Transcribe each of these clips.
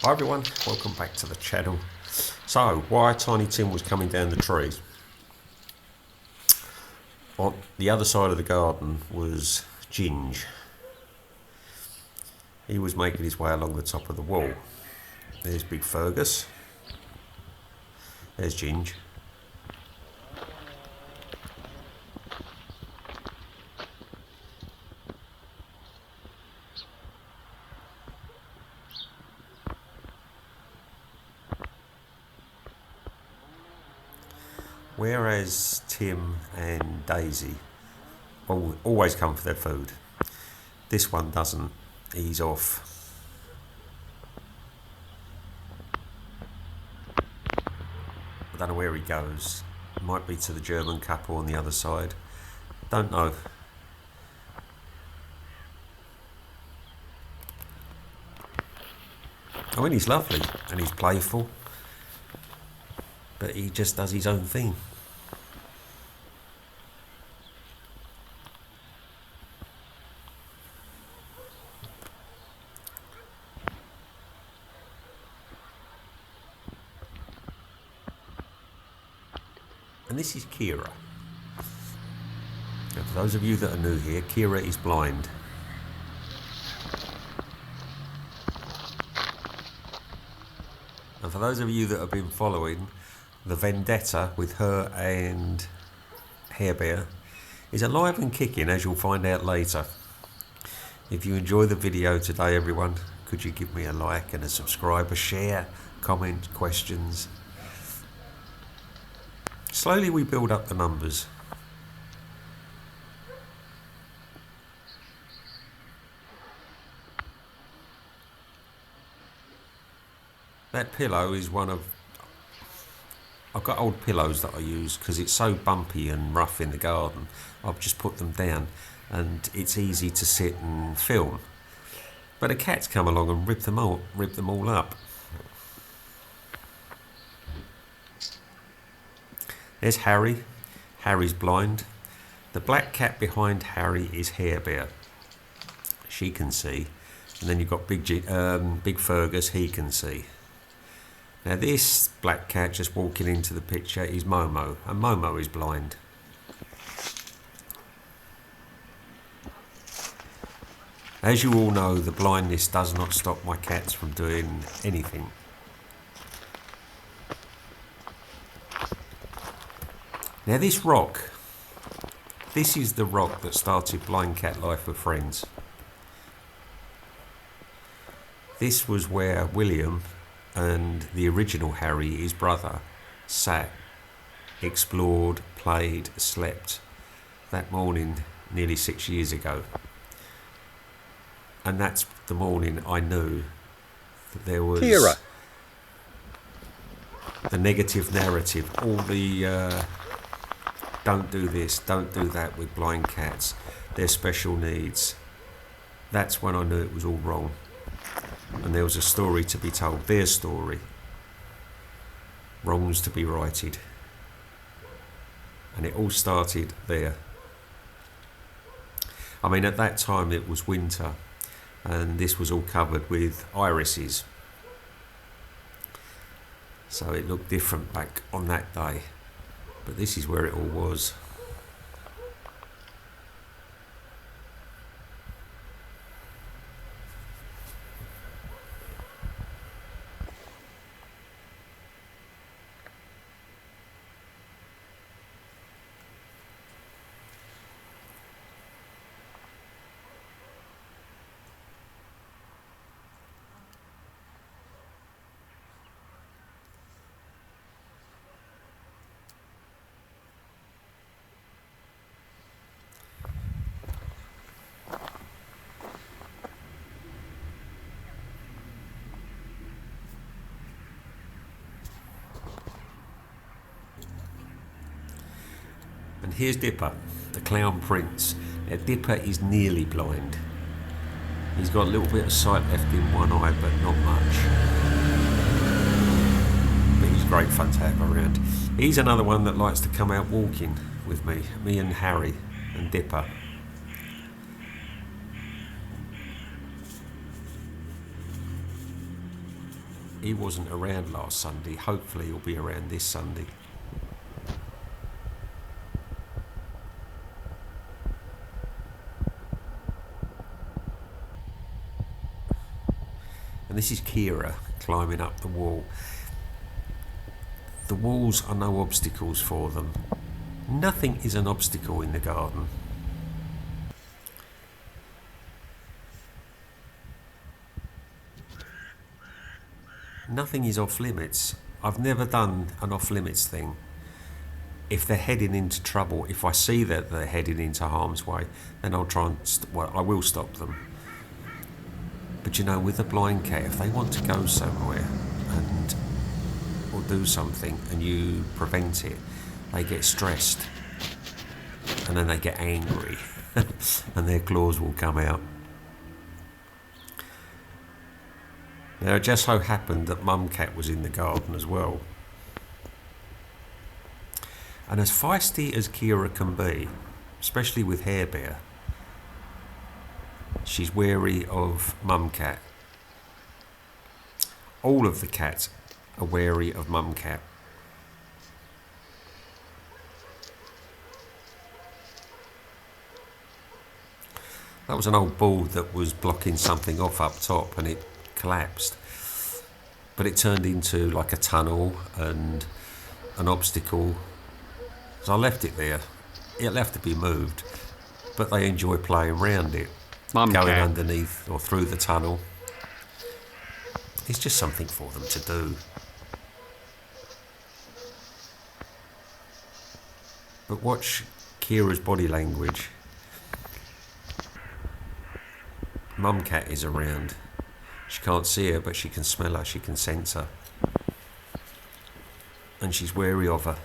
Hi everyone, welcome back to the channel. So, why Tiny Tim was coming down the tree. On the other side of the garden was Ginge. He was making his way along the top of the wall. There's Big Fergus. There's Ginge. Whereas Tim and Daisy always come for their food, this one doesn't. He's off. I don't know where he goes. Might be to the German couple on the other side. Don't know. I mean, he's lovely and he's playful, but he just does his own thing. And this is Keira. Now, for those of you that are new here, Keira is blind. And for those of you that have been following, the vendetta with her and Hair Bear is alive and kicking, as you'll find out later. If you enjoy the video today, everyone, could you give me a like and a subscribe, a share, comment, questions? Slowly we build up the numbers. That pillow is one of... I've got old pillows that I use because it's so bumpy and rough in the garden. I've just put them down and it's easy to sit and film. But a cat's come along and ripped them all up. There's Harry. Harry's blind. The black cat behind Harry is Hair Bear. She can see. And then you've got Big Fergus, he can see. Now this black cat just walking into the picture is Momo, and Momo is blind. As you all know, the blindness does not stop my cats from doing anything. Now this rock, this is the rock that started Blind Cat Life with Friends. This was where William and the original Harry, his brother, sat, explored, played, slept that morning nearly 6 years ago. And that's the morning I knew that there was Keira. The negative narrative, all the don't do this, don't do that with blind cats, their special needs. That's when I knew it was all wrong. And there was a story to be told, their story. Wrongs to be righted. And it all started there. I mean, at that time it was winter and this was all covered with irises. So it looked different back on that day. But this is where it all was. And here's Dipper, the clown prince. Now Dipper is nearly blind. He's got a little bit of sight left in one eye, but not much. But he's great fun to have around. He's another one that likes to come out walking with me and Harry and Dipper. he wasn't around last Sunday. Hopefully he'll be around this Sunday. And this is Keira climbing up the wall. The walls are no obstacles for them. Nothing is an obstacle in the garden. Nothing is off limits. I've never done an off limits thing. If they're heading into trouble, if I see that they're heading into harm's way, then I'll try and, I will stop them. But you know, with a blind cat, if they want to go somewhere or do something and you prevent it, they get stressed and then they get angry and their claws will come out. Now, it just so happened that Mum Cat was in the garden as well. And as feisty as Keira can be, especially with Hair Bear, she's wary of Mum Cat. All of the cats are wary of Mum Cat. That was an old board that was blocking something off up top and it collapsed. But it turned into like a tunnel and an obstacle. So I left it there. It'll have to be moved. But they enjoy playing around it. Going underneath or through the tunnel. It's just something for them to do. But watch Keira's body language. Mum Cat is around. She can't see her, but she can smell her, she can sense her. And she's wary of her.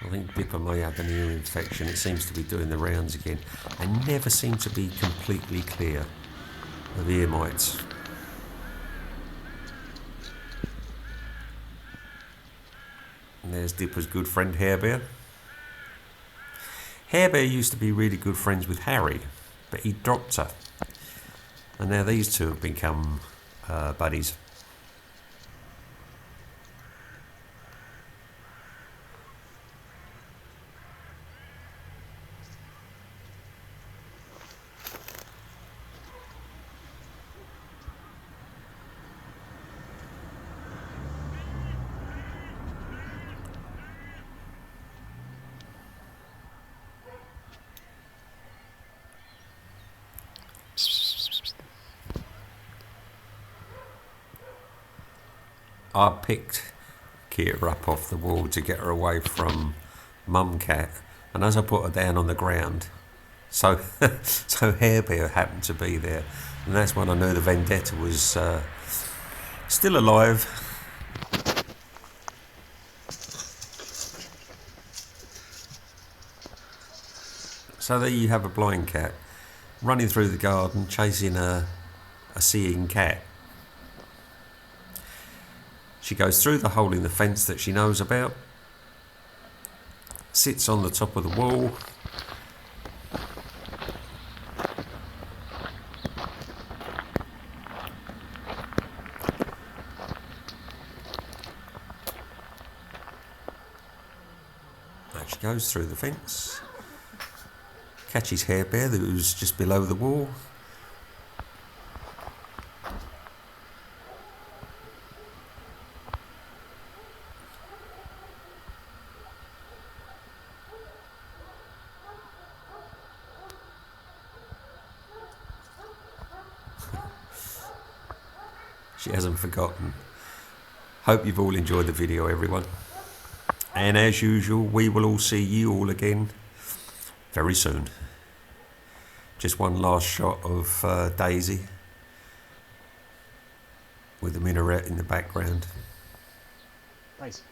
I think Dipper may have an ear infection. It seems to be doing the rounds again. I never seem to be completely clear of ear mites. And there's Dipper's good friend Hair Bear. Hair Bear used to be really good friends with Harry, but he dropped her. And now these two have become buddies. I picked Keira up off the wall to get her away from Mum Cat, and as I put her down on the ground, so Hair Bear happened to be there, and that's when I knew the vendetta was still alive. So there you have a blind cat running through the garden chasing a seeing cat. She goes through the hole in the fence that she knows about, sits on the top of the wall, and she goes through the fence, catch his hair bear that was just below the wall. She hasn't forgotten. Hope you've all enjoyed the video, everyone. And as usual, we will all see you all again very soon. Just one last shot of Daisy with the minaret in the background. Nice.